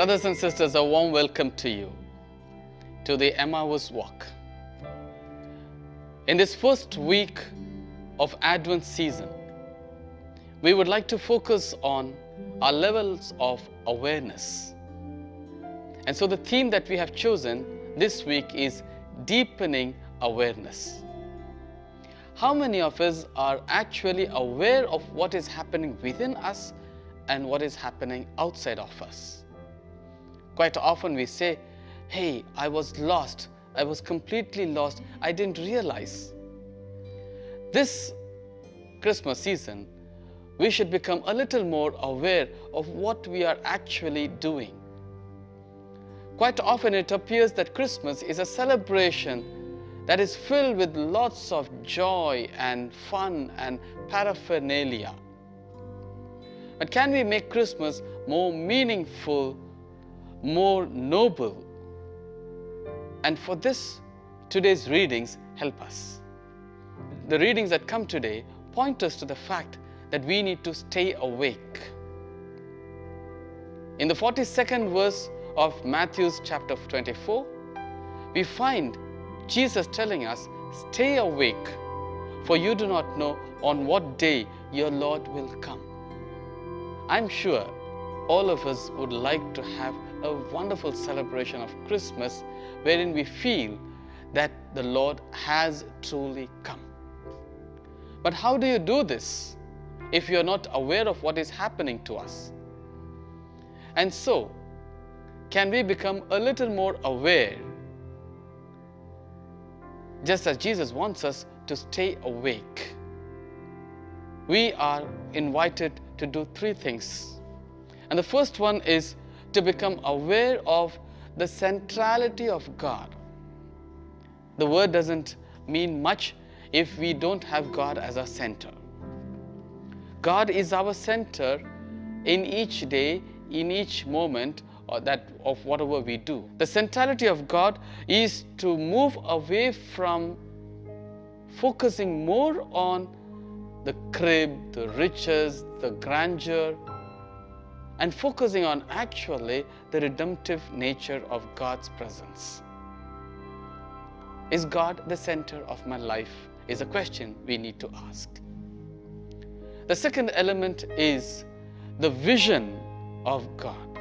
Brothers and sisters, a warm welcome to you to the Emmaus walk. In this first week of Advent season, we would like to focus on our levels of awareness. And so the theme that we have chosen this week is deepening awareness. How many of us are actually aware of what is happening within us and what is happening outside of us? Quite often we say, hey, I was lost. I was completely lost. I didn't realize. This Christmas season, we should become a little more aware of what we are actually doing. Quite often it appears that Christmas is a celebration that is filled with lots of joy and fun and paraphernalia. But can we make Christmas more meaningful, more noble? And for this, today's readings help us. The readings that come today point us to the fact that we need to stay awake. In the 42nd verse of Matthew's chapter 24, we find Jesus telling us, stay awake, for you do not know on what day your Lord will come. I'm sure all of us would like to have a wonderful celebration of Christmas wherein we feel that the Lord has truly come. But how do you do this if you are not aware of what is happening to us? And so, can we become a little more aware, just as Jesus wants us to stay awake? We are invited to do three things. And the first one is to become aware of the centrality of God. The word doesn't mean much if we don't have God as our center. God is our center in each day, in each moment of whatever we do. The centrality of God is to move away from focusing more on the crib, the riches, the grandeur, and focusing on actually the redemptive nature of God's presence. Is God the center of my life? Is a question we need to ask. The second element is the vision of God.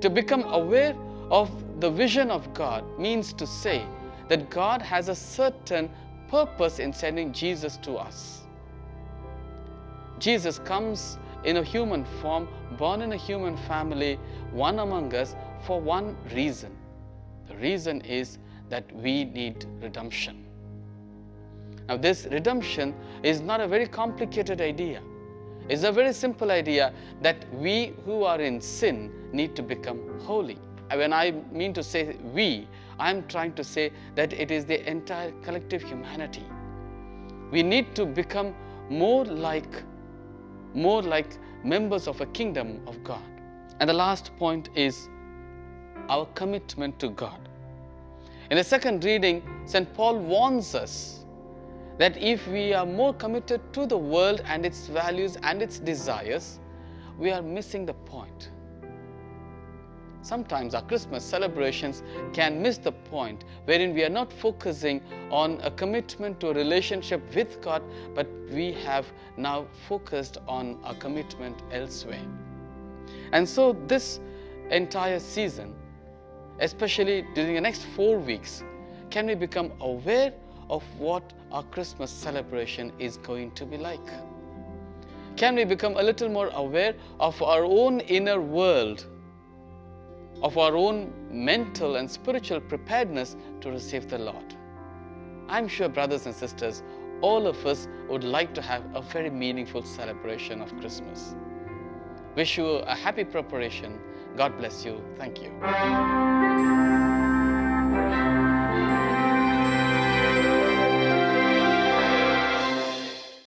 To become aware of the vision of God means to say that God has a certain purpose in sending Jesus to us. Jesus comes in a human form, born in a human family, one among us, for one reason. The reason is that we need redemption. Now, this redemption is not a very complicated idea. It's a very simple idea that we who are in sin need to become holy. And when I mean to say we, I'm trying to say that it is the entire collective humanity. We need to become more like members of a kingdom of God. And the last point is our commitment to God. In the second reading, St. Paul warns us that if we are more committed to the world and its values and its desires, we are missing the point. Sometimes our Christmas celebrations can miss the point wherein we are not focusing on a commitment to a relationship with God, but we have now focused on our commitment elsewhere. And so this entire season, especially during the next 4 weeks, can we become aware of what our Christmas celebration is going to be like? Can we become a little more aware of our own inner world, of our own mental and spiritual preparedness to receive the Lord? I'm sure, brothers and sisters, all of us would like to have a very meaningful celebration of Christmas. Wish you a happy preparation. God bless you. Thank you.